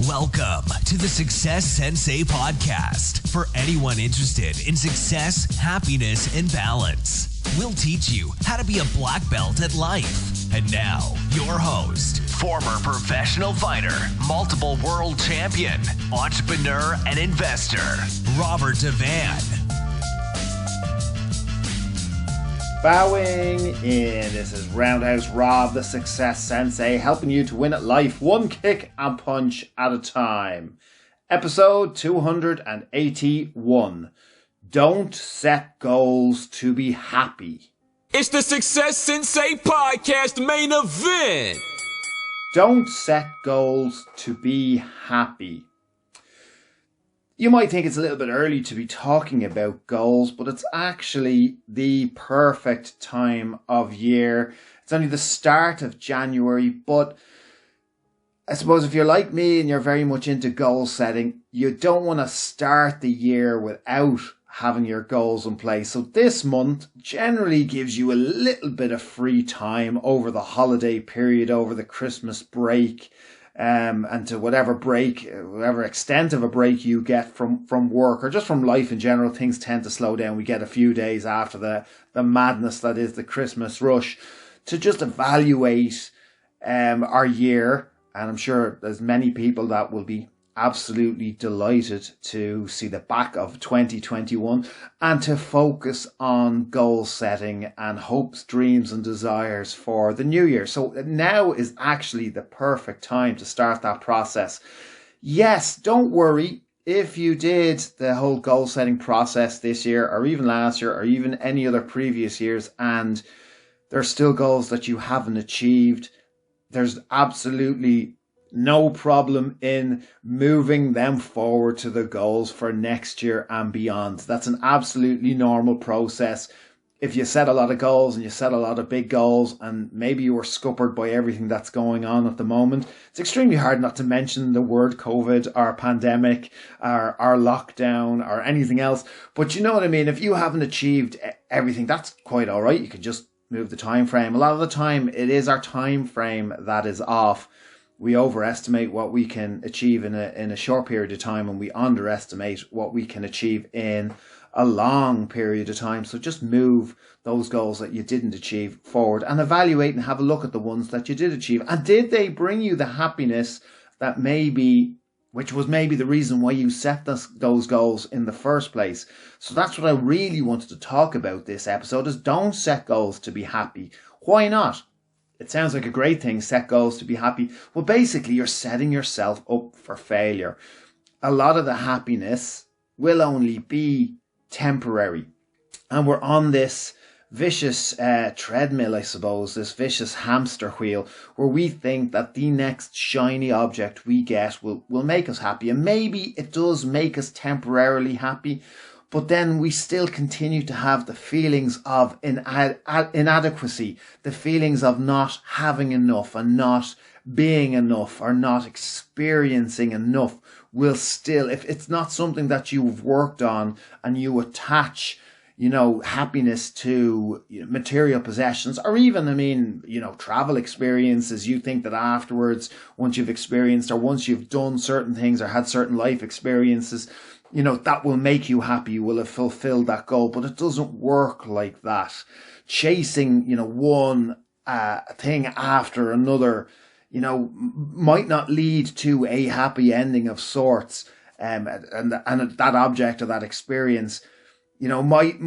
Welcome to the Success Sensei podcast for anyone interested in success, happiness, and balance. We'll teach you how to be a black belt at life. And now, your host, former professional fighter, multiple world champion, entrepreneur, and investor, Robert Devane. Bowing in, this is Roundhouse Rob, the Success Sensei, helping you to win at life one kick and punch at a time. Episode 281. Don't set goals to be happy. It's the Success Sensei podcast main event. Don't set goals to be happy. You might think it's a little bit early to be talking about goals, but it's actually the perfect time of year. It's only the start of January, but I suppose if you're like me and you're very much into goal setting, you don't want to start the year without having your goals in place. So this month generally gives you a little bit of free time over the holiday period, over the Christmas break. And to whatever extent of a break you get from work or just from life in general, things tend to slow down. We get a few days after the madness that is the Christmas rush to just evaluate our year. And I'm sure there's many people that will be absolutely delighted to see the back of 2021 and to focus on goal setting and hopes, dreams and desires for the new year. So now is actually the perfect time to start that process. Yes, don't worry if you did the whole goal setting process this year or even last year or even any other previous years and there's still goals that you haven't achieved. There's absolutely no problem in moving them forward to the goals for next year and beyond. That's an absolutely normal process. If you set a lot of goals and you set a lot of big goals and maybe you were scuppered by everything that's going on at the moment, it's extremely hard not to mention the word COVID or pandemic or lockdown or anything else. But you know what I mean? If you haven't achieved everything, that's quite all right. You can just move the time frame. A lot of the time it is our time frame that is off. We overestimate what we can achieve in a short period of time and we underestimate what we can achieve in a long period of time. So just move those goals that you didn't achieve forward and evaluate and have a look at the ones that you did achieve. And did they bring you the happiness that which was maybe the reason why you set those goals in the first place? So that's what I really wanted to talk about this episode is don't set goals to be happy. Why not? It sounds like a great thing, set goals to be happy. Well, basically, you're setting yourself up for failure. A lot of the happiness will only be temporary. And we're on this vicious treadmill, I suppose, this vicious hamster wheel, where we think that the next shiny object we get will make us happy. And maybe it does make us temporarily happy, but then we still continue to have the feelings of inadequacy, the feelings of not having enough and not being enough or not experiencing enough will still, if it's not something that you've worked on and you attach, happiness to material possessions or even, travel experiences, you think that afterwards, once you've experienced or once you've done certain things or had certain life experiences, that will make you happy, you will have fulfilled that goal, but it doesn't work like that. Chasing, one thing after another, might not lead to a happy ending of sorts. And that object or that experience, might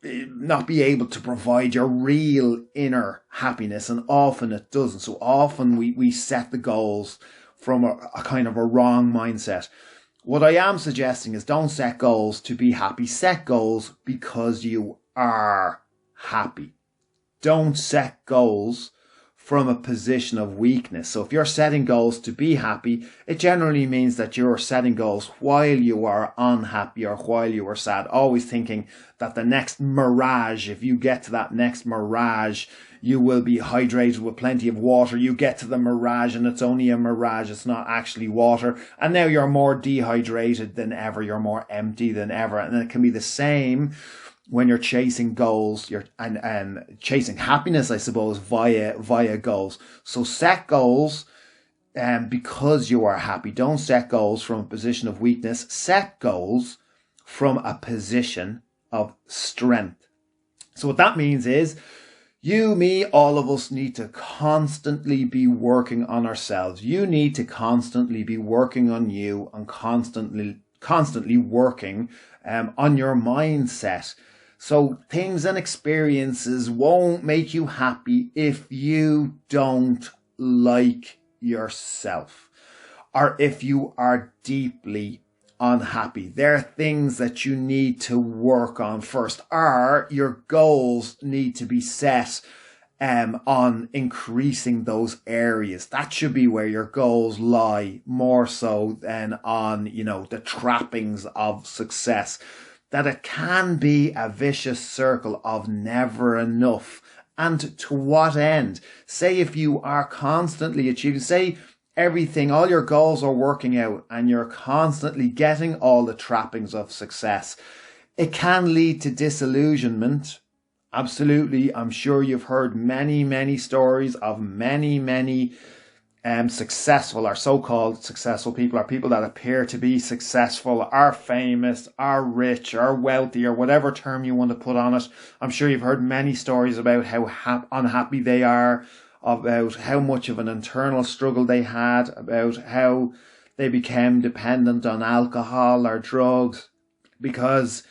not be able to provide your real inner happiness. And often it doesn't. So often we set the goals from a kind of a wrong mindset. What I am suggesting is don't set goals to be happy. Set goals because you are happy. Don't set goals from a position of weakness. So if you're setting goals to be happy, it generally means that you're setting goals while you are unhappy or while you are sad, always thinking that the next mirage, if you get to that next mirage, you will be hydrated with plenty of water. You get to the mirage and it's only a mirage. It's not actually water. And now you're more dehydrated than ever. You're more empty than ever. And it can be the same when you're chasing goals, and chasing happiness, I suppose, via goals. So set goals because you are happy. Don't set goals from a position of weakness. Set goals from a position of strength. So what that means is you, me, all of us need to constantly be working on ourselves. You need to constantly be working on you and constantly working on your mindset. So things and experiences won't make you happy if you don't like yourself, or if you are deeply unhappy. There are things that you need to work on first, or your goals need to be set on increasing those areas. That should be where your goals lie, more so than on, the trappings of success. That it can be a vicious circle of never enough. And to what end? Say if you are constantly achieving, say everything, all your goals are working out and you're constantly getting all the trappings of success, it can lead to disillusionment. Absolutely. I'm sure you've heard many, many stories of many successful or so-called successful people, or people that appear to be successful, are famous, are rich, are wealthy, or whatever term you want to put on it. I'm sure you've heard many stories about how unhappy they are, about how much of an internal struggle they had, about how they became dependent on alcohol or drugs because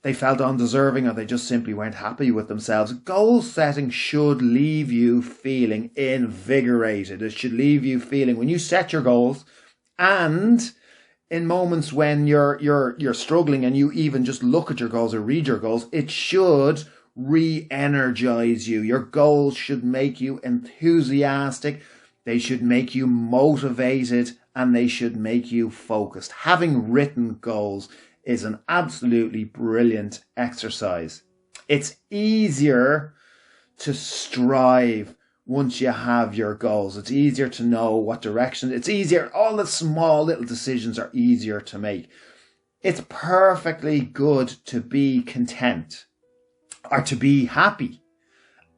they felt undeserving, or they just simply weren't happy with themselves. Goal setting should leave you feeling invigorated. It should leave you feeling, when you set your goals, and in moments when you're struggling and you even just look at your goals or read your goals, it should re-energize you. Your goals should make you enthusiastic. They should make you motivated, and they should make you focused. Having written goals is an absolutely brilliant exercise. It's easier to strive once you have your goals. It's easier to know what direction. It's easier. All the small little decisions are easier to make. It's perfectly good to be content, or to be happy,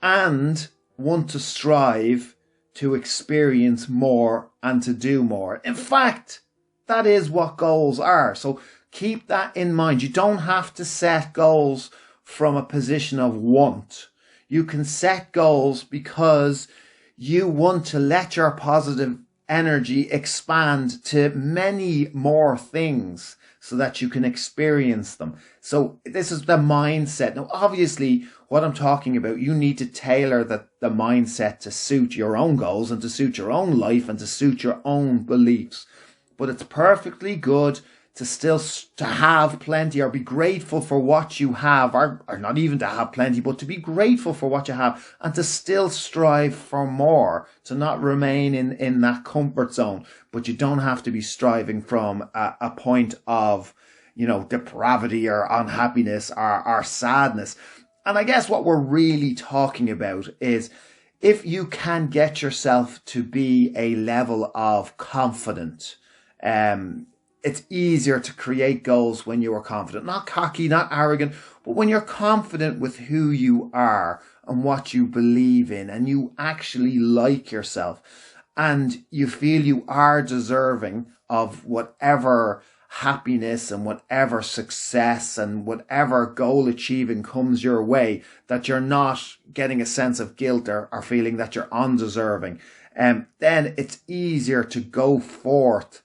and want to strive to experience more and to do more. In fact, that is what goals are. So keep that in mind. You don't have to set goals from a position of want. You can set goals because you want to let your positive energy expand to many more things so that you can experience them. So this is the mindset. Now, obviously, what I'm talking about, you need to tailor the mindset to suit your own goals and to suit your own life and to suit your own beliefs. But it's perfectly good to have plenty, or be grateful for what you have, or not even to have plenty, but to be grateful for what you have, and to still strive for more, to not remain in that comfort zone. But you don't have to be striving from a point of, depravity or unhappiness or sadness. And I guess what we're really talking about is, if you can get yourself to be a level of confident, it's easier to create goals when you are confident, not cocky, not arrogant, but when you're confident with who you are and what you believe in, and you actually like yourself, and you feel you are deserving of whatever happiness and whatever success and whatever goal achieving comes your way, that you're not getting a sense of guilt or feeling that you're undeserving, then it's easier to go forth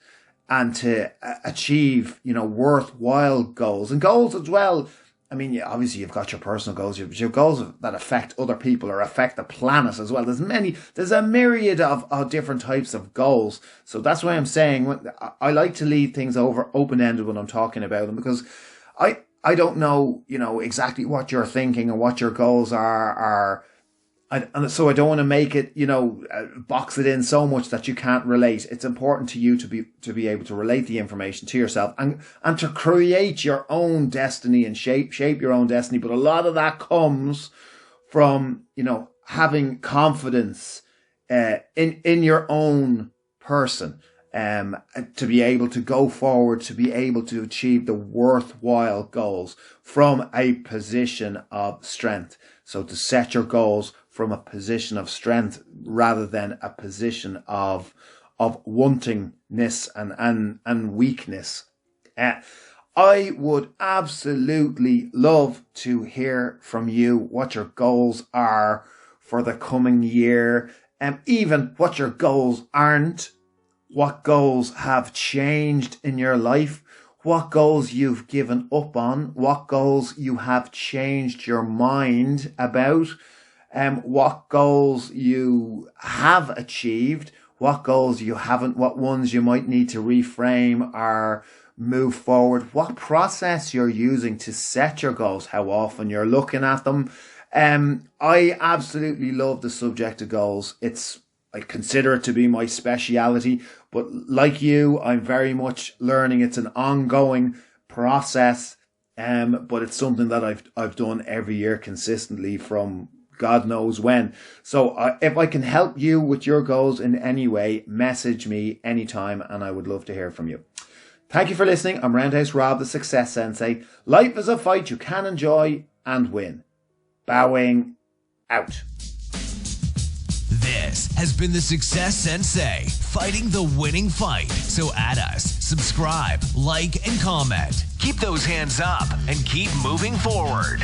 and to achieve, worthwhile goals. And goals as well, I mean, obviously you've got your personal goals, you've goals that affect other people or affect the planet as well. There's a myriad of different types of goals. So that's why I'm saying I like to leave things open-ended when I'm talking about them, because I don't know, exactly what you're thinking and what your goals are. And so I don't want to make it, box it in so much that you can't relate. It's important to you to be able to relate the information to yourself and to create your own destiny and shape your own destiny. But a lot of that comes from, having confidence in your own person, to be able to go forward, to be able to achieve the worthwhile goals from a position of strength. So to set your goals from a position of strength rather than a position of of wantingness and weakness. I would absolutely love to hear from you what your goals are for the coming year, and even what your goals aren't, what goals have changed in your life, what goals you've given up on, what goals you have changed your mind about, what goals you have achieved, what goals you haven't, what ones you might need to reframe or move forward, what process you're using to set your goals, how often you're looking at them. I absolutely love the subject of goals. I consider it to be my speciality, but like you, I'm very much learning. It's an ongoing process, but it's something that I've done every year consistently from God knows when. So if I can help you with your goals in any way, message me anytime, and I would love to hear from you. Thank you for listening. I'm Roundhouse Rob, the Success Sensei. Life is a fight you can enjoy and win. Bowing out. This has been the Success Sensei, fighting the winning fight. So add us, subscribe, like, and comment. Keep those hands up and keep moving forward.